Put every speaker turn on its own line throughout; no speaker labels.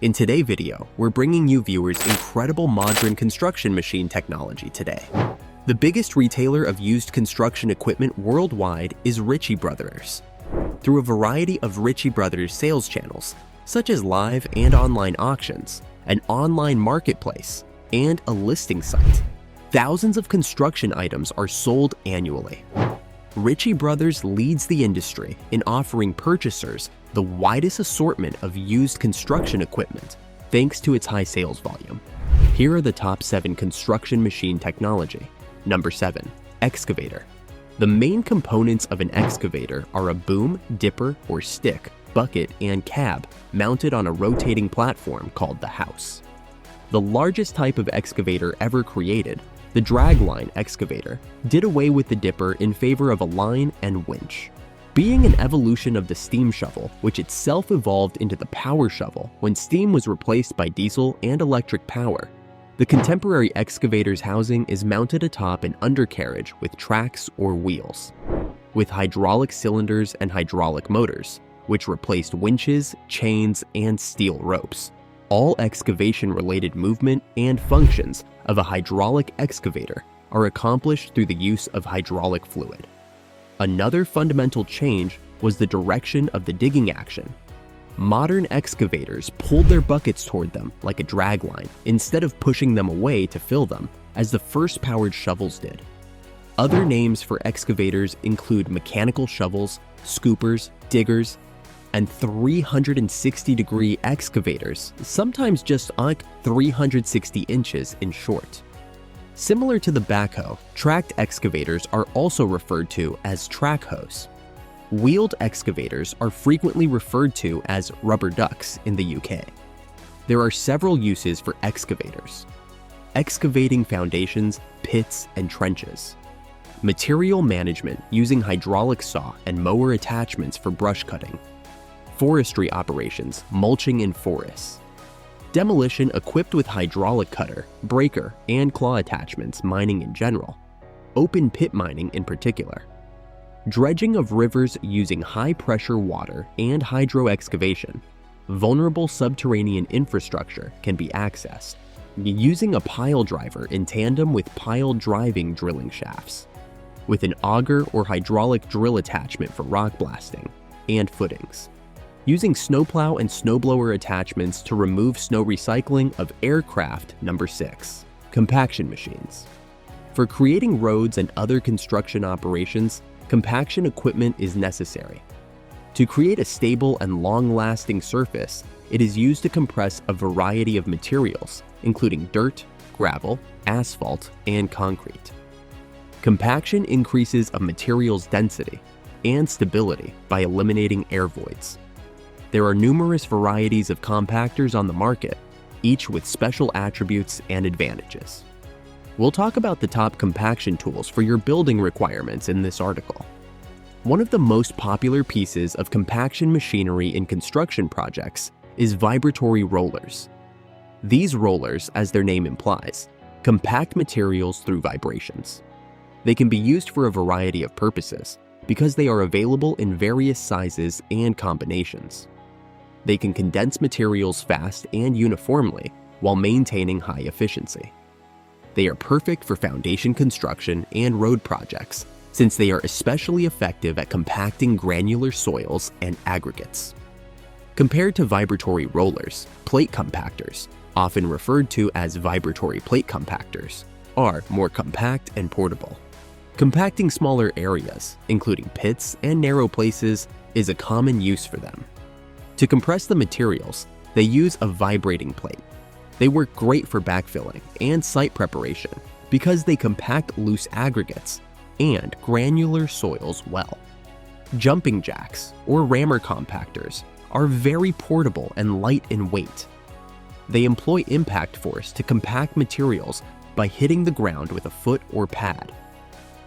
In today's video, we're bringing you viewers incredible modern construction machine technology today. The biggest retailer of used construction equipment worldwide is Ritchie Brothers. Through a variety of Ritchie Brothers sales channels, such as live and online auctions, an online marketplace, and a listing site, thousands of construction items are sold annually. Ritchie Brothers leads the industry in offering purchasers the widest assortment of used construction equipment thanks to its high sales volume. Here are the top 7 construction machine technology. Number 7. Excavator. The main components of an excavator are a boom, dipper or stick, bucket, and cab mounted on a rotating platform called the house. The largest type of excavator ever created, the dragline excavator, did away with the dipper in favor of a line and winch. Being an evolution of the steam shovel, which itself evolved into the power shovel when steam was replaced by diesel and electric power, the contemporary excavator's housing is mounted atop an undercarriage with tracks or wheels, with hydraulic cylinders and hydraulic motors, which replaced winches, chains, and steel ropes. All excavation-related movement and functions of a hydraulic excavator are accomplished through the use of hydraulic fluid. Another fundamental change was the direction of the digging action. Modern excavators pulled their buckets toward them like a dragline instead of pushing them away to fill them, as the first powered shovels did. Other names for excavators include mechanical shovels, scoopers, diggers, and 360-degree excavators, sometimes just like 360 inches in short. Similar to the backhoe, tracked excavators are also referred to as track hoes. Wheeled excavators are frequently referred to as rubber ducks in the UK. There are several uses for excavators: excavating foundations, pits, and trenches; material management using hydraulic saw and mower attachments for brush cutting; forestry operations, mulching in forests; demolition equipped with hydraulic cutter, breaker, and claw attachments, mining in general; open pit mining in particular; dredging of rivers using high-pressure water and hydro-excavation. Vulnerable subterranean infrastructure can be accessed using a pile driver in tandem with pile driving drilling shafts, with an auger or hydraulic drill attachment for rock blasting, and footings. Using snowplow and snowblower attachments to remove snow recycling of aircraft. Number 6. Compaction machines. For creating roads and other construction operations, compaction equipment is necessary. To create a stable and long-lasting surface, it is used to compress a variety of materials, including dirt, gravel, asphalt, and concrete. Compaction increases a material's density and stability by eliminating air voids. There are numerous varieties of compactors on the market, each with special attributes and advantages. We'll talk about the top compaction tools for your building requirements in this article. One of the most popular pieces of compaction machinery in construction projects is vibratory rollers. These rollers, as their name implies, compact materials through vibrations. They can be used for a variety of purposes because they are available in various sizes and combinations. They can condense materials fast and uniformly while maintaining high efficiency. They are perfect for foundation construction and road projects since they are especially effective at compacting granular soils and aggregates. Compared to vibratory rollers, plate compactors, often referred to as vibratory plate compactors, are more compact and portable. Compacting smaller areas, including pits and narrow places, is a common use for them. To compress the materials, they use a vibrating plate. They work great for backfilling and site preparation because they compact loose aggregates and granular soils well. Jumping jacks, or rammer compactors, are very portable and light in weight. They employ impact force to compact materials by hitting the ground with a foot or pad.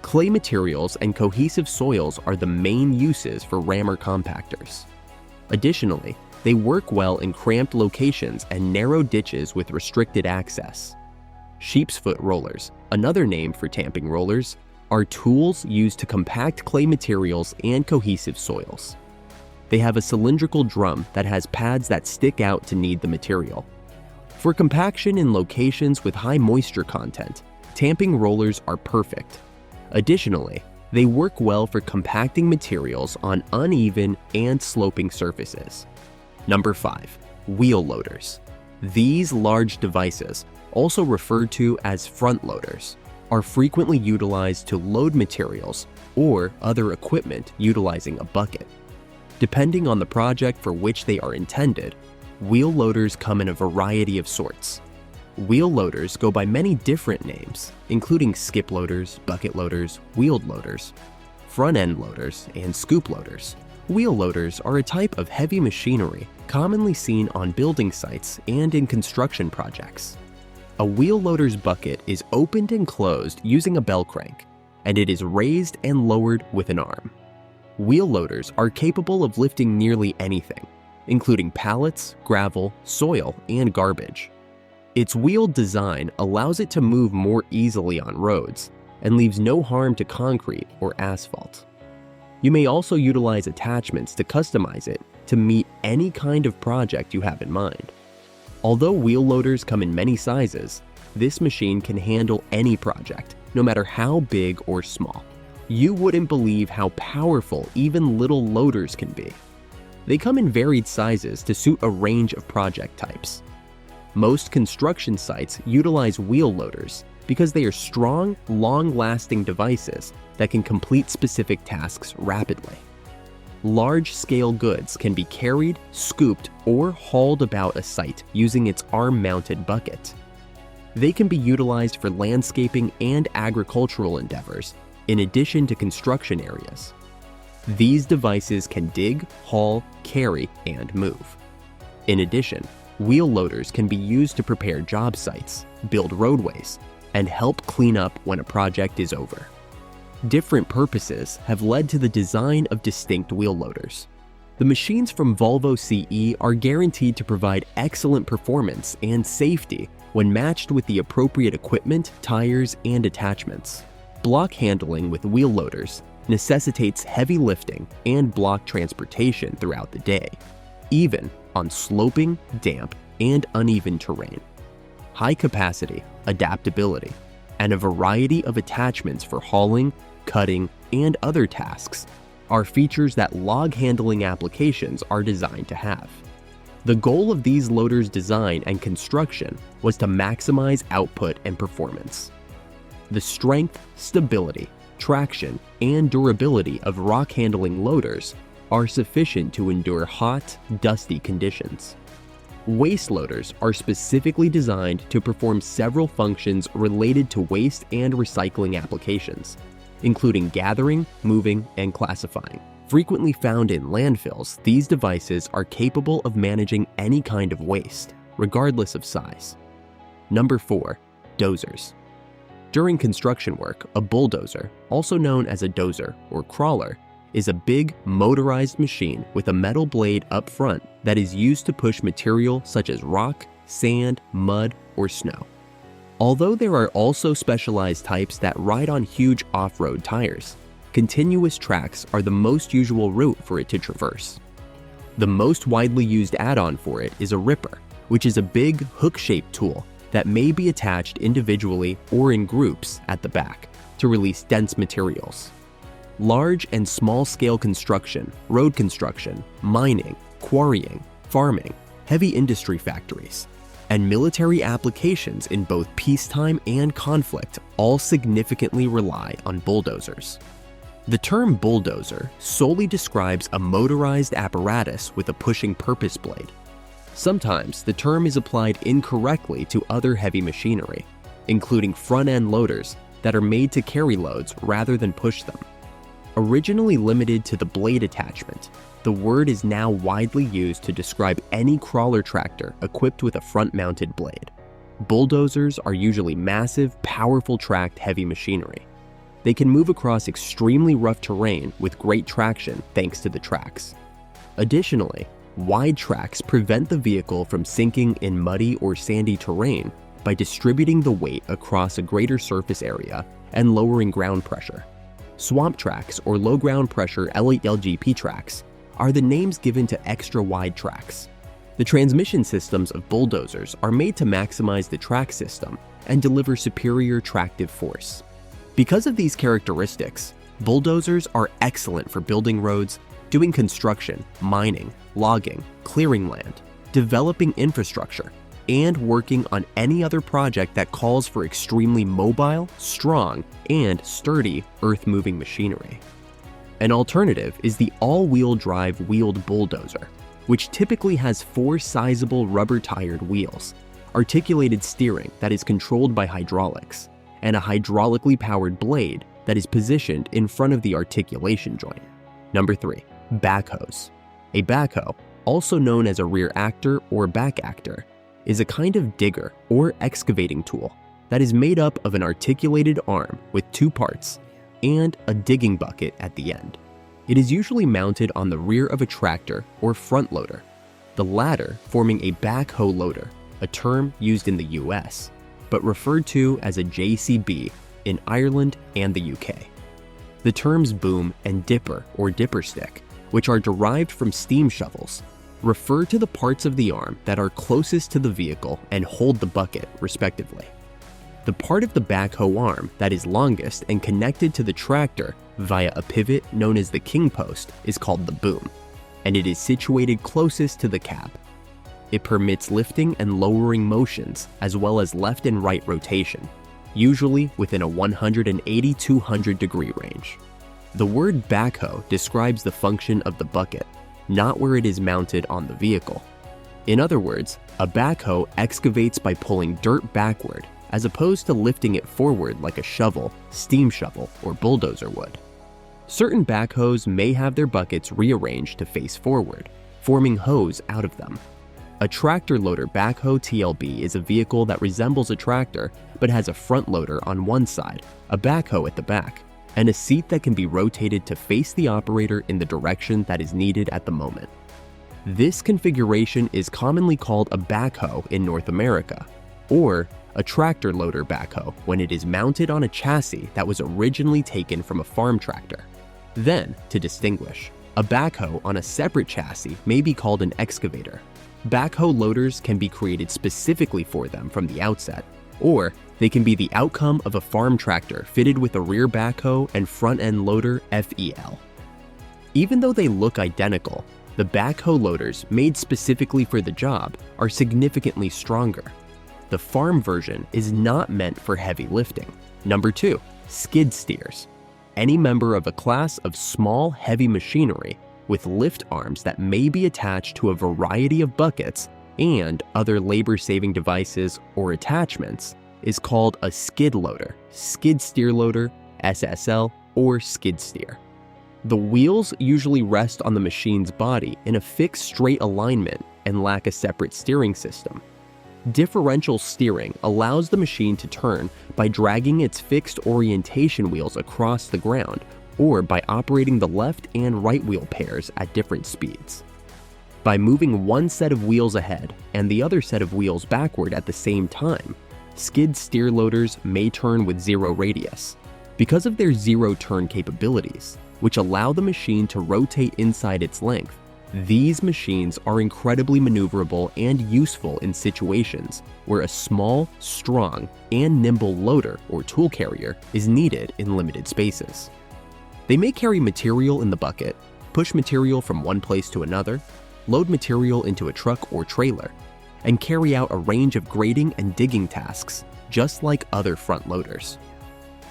Clay materials and cohesive soils are the main uses for rammer compactors. Additionally, they work well in cramped locations and narrow ditches with restricted access. Sheep's foot rollers, another name for tamping rollers, are tools used to compact clay materials and cohesive soils. They have a cylindrical drum that has pads that stick out to knead the material. For compaction in locations with high moisture content, tamping rollers are perfect. Additionally, they work well for compacting materials on uneven and sloping surfaces. Number 5. Wheel loaders. These large devices, also referred to as front loaders, are frequently utilized to load materials or other equipment utilizing a bucket. Depending on the project for which they are intended, wheel loaders come in a variety of sorts. Wheel loaders go by many different names, including skip loaders, bucket loaders, wheeled loaders, front-end loaders, and scoop loaders. Wheel loaders are a type of heavy machinery commonly seen on building sites and in construction projects. A wheel loader's bucket is opened and closed using a bell crank, and it is raised and lowered with an arm. Wheel loaders are capable of lifting nearly anything, including pallets, gravel, soil, and garbage. Its wheeled design allows it to move more easily on roads and leaves no harm to concrete or asphalt. You may also utilize attachments to customize it to meet any kind of project you have in mind. Although wheel loaders come in many sizes, this machine can handle any project, no matter how big or small. You wouldn't believe how powerful even little loaders can be. They come in varied sizes to suit a range of project types. Most construction sites utilize wheel loaders because they are strong, long-lasting devices that can complete specific tasks rapidly. Large-scale goods can be carried, scooped, or hauled about a site using its arm-mounted bucket. They can be utilized for landscaping and agricultural endeavors, in addition to construction areas. These devices can dig, haul, carry, and move. In addition, wheel loaders can be used to prepare job sites, build roadways, and help clean up when a project is over. Different purposes have led to the design of distinct wheel loaders. The machines from Volvo CE are guaranteed to provide excellent performance and safety when matched with the appropriate equipment, tires, and attachments. Block handling with wheel loaders necessitates heavy lifting and block transportation throughout the day, even on sloping, damp, and uneven terrain. High capacity, adaptability, and a variety of attachments for hauling, cutting, and other tasks are features that log handling applications are designed to have. The goal of these loaders' design and construction was to maximize output and performance. The strength, stability, traction, and durability of rock handling loaders are sufficient to endure hot, dusty conditions. Waste loaders are specifically designed to perform several functions related to waste and recycling applications, including gathering, moving, and classifying. Frequently found in landfills, these devices are capable of managing any kind of waste, regardless of size. Number 4. Dozers. During construction work, a bulldozer, also known as a dozer or crawler, is a big, motorized machine with a metal blade up front that is used to push material such as rock, sand, mud, or snow. Although there are also specialized types that ride on huge off-road tires, continuous tracks are the most usual route for it to traverse. The most widely used add-on for it is a ripper, which is a big, hook-shaped tool that may be attached individually or in groups at the back to release dense materials. Large and small-scale construction, road construction, mining, quarrying, farming, heavy industry factories, and military applications in both peacetime and conflict all significantly rely on bulldozers. The term bulldozer solely describes a motorized apparatus with a pushing purpose blade. Sometimes the term is applied incorrectly to other heavy machinery, including front-end loaders that are made to carry loads rather than push them. Originally limited to the blade attachment, the word is now widely used to describe any crawler tractor equipped with a front-mounted blade. Bulldozers are usually massive, powerful tracked heavy machinery. They can move across extremely rough terrain with great traction thanks to the tracks. Additionally, wide tracks prevent the vehicle from sinking in muddy or sandy terrain by distributing the weight across a greater surface area and lowering ground pressure. Swamp tracks or low ground pressure L8LGP tracks are the names given to extra-wide tracks. The transmission systems of bulldozers are made to maximize the track system and deliver superior tractive force. Because of these characteristics, bulldozers are excellent for building roads, doing construction, mining, logging, clearing land, developing infrastructure, and working on any other project that calls for extremely mobile, strong, and sturdy earth-moving machinery. An alternative is the all-wheel drive wheeled bulldozer, which typically has 4 sizable rubber-tired wheels, articulated steering that is controlled by hydraulics, and a hydraulically powered blade that is positioned in front of the articulation joint. Number 3. Backhoes. A backhoe, also known as a rear actor or back actor, is a kind of digger or excavating tool that is made up of an articulated arm with 2 parts and a digging bucket at the end. It is usually mounted on the rear of a tractor or front loader, the latter forming a backhoe loader, a term used in the US, but referred to as a JCB in Ireland and the UK. The terms boom and dipper or dipper stick, which are derived from steam shovels, refer to the parts of the arm that are closest to the vehicle and hold the bucket, respectively. The part of the backhoe arm that is longest and connected to the tractor via a pivot known as the king post is called the boom, and it is situated closest to the cab. It permits lifting and lowering motions as well as left and right rotation, usually within a 180-200 degree range. The word backhoe describes the function of the bucket, not where it is mounted on the vehicle. In other words, a backhoe excavates by pulling dirt backward as opposed to lifting it forward like a shovel, steam shovel, or bulldozer would. Certain backhoes may have their buckets rearranged to face forward, forming hoes out of them. A tractor loader backhoe TLB is a vehicle that resembles a tractor but has a front loader on one side, a backhoe at the back, and a seat that can be rotated to face the operator in the direction that is needed at the moment. This configuration is commonly called a backhoe in North America, or a tractor loader backhoe when it is mounted on a chassis that was originally taken from a farm tractor. Then, to distinguish, a backhoe on a separate chassis may be called an excavator. Backhoe loaders can be created specifically for them from the outset, or they can be the outcome of a farm tractor fitted with a rear backhoe and front-end loader FEL. Even though they look identical, the backhoe loaders made specifically for the job are significantly stronger. The farm version is not meant for heavy lifting. Number 2, skid steers. Any member of a class of small, heavy machinery with lift arms that may be attached to a variety of buckets and other labor-saving devices or attachments is called a skid loader, skid steer loader, SSL, or skid steer. The wheels usually rest on the machine's body in a fixed straight alignment and lack a separate steering system. Differential steering allows the machine to turn by dragging its fixed orientation wheels across the ground or by operating the left and right wheel pairs at different speeds. By moving one set of wheels ahead and the other set of wheels backward at the same time, skid steer loaders may turn with zero radius. Because of their zero turn capabilities, which allow the machine to rotate inside its length, these machines are incredibly maneuverable and useful in situations where a small, strong, and nimble loader or tool carrier is needed in limited spaces. They may carry material in the bucket, push material from one place to another, load material into a truck or trailer, and carry out a range of grading and digging tasks, just like other front loaders.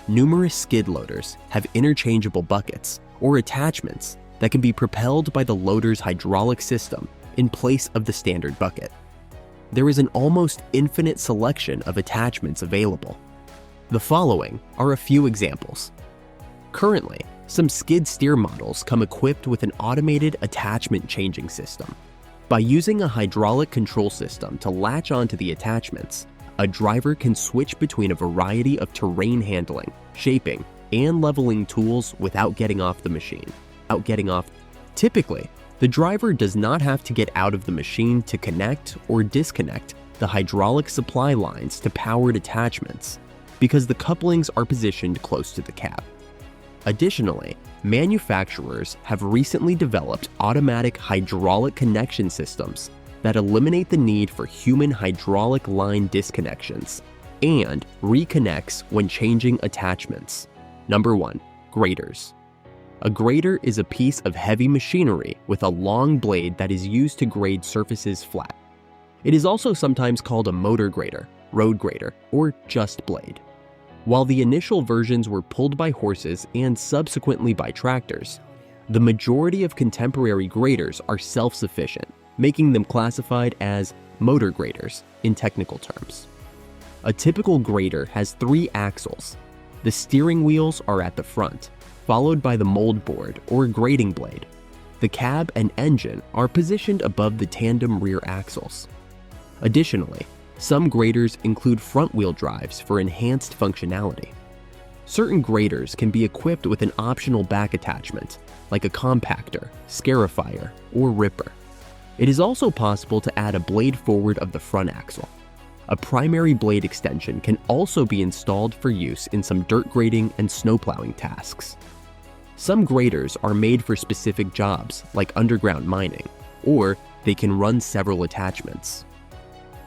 Numerous skid loaders have interchangeable buckets or attachments that can be propelled by the loader's hydraulic system in place of the standard bucket. There is an almost infinite selection of attachments available. The following are a few examples. Currently, some skid steer models come equipped with an automated attachment changing system. By using a hydraulic control system to latch onto the attachments, a driver can switch between a variety of terrain handling, shaping, and leveling tools without getting off the machine. Typically, the driver does not have to get out of the machine to connect or disconnect the hydraulic supply lines to powered attachments because the couplings are positioned close to the cab. Additionally, manufacturers have recently developed automatic hydraulic connection systems that eliminate the need for human hydraulic line disconnections and reconnects when changing attachments. Number 1. Graders. A grader is a piece of heavy machinery with a long blade that is used to grade surfaces flat. It is also sometimes called a motor grader, road grader, or just blade. While the initial versions were pulled by horses and subsequently by tractors, the majority of contemporary graders are self-sufficient, making them classified as motor graders in technical terms. A typical grader has 3 axles. The steering wheels are at the front, followed by the mold board or grading blade. The cab and engine are positioned above the tandem rear axles. Additionally, some graders include front-wheel drives for enhanced functionality. Certain graders can be equipped with an optional back attachment, like a compactor, scarifier, or ripper. It is also possible to add a blade forward of the front axle. A primary blade extension can also be installed for use in some dirt grading and snowplowing tasks. Some graders are made for specific jobs, like underground mining, or they can run several attachments.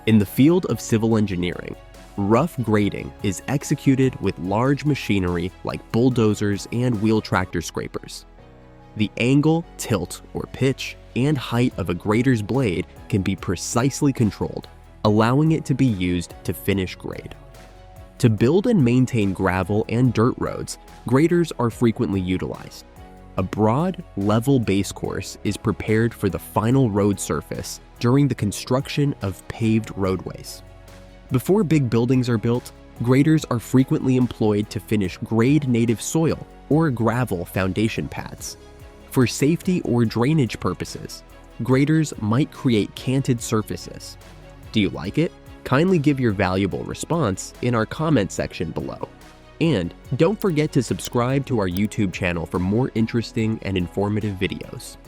In the field of civil engineering, rough grading is executed with large machinery like bulldozers and wheel tractor scrapers. The angle, tilt, or pitch and height of a grader's blade can be precisely controlled, allowing it to be used to finish grade. To build and maintain gravel and dirt roads, graders are frequently utilized. A broad, level base course is prepared for the final road surface during the construction of paved roadways. Before big buildings are built, graders are frequently employed to finish grade-native soil or gravel foundation pads. For safety or drainage purposes, graders might create canted surfaces. Do you like it? Kindly give your valuable response in our comment section below. And don't forget to subscribe to our YouTube channel for more interesting and informative videos.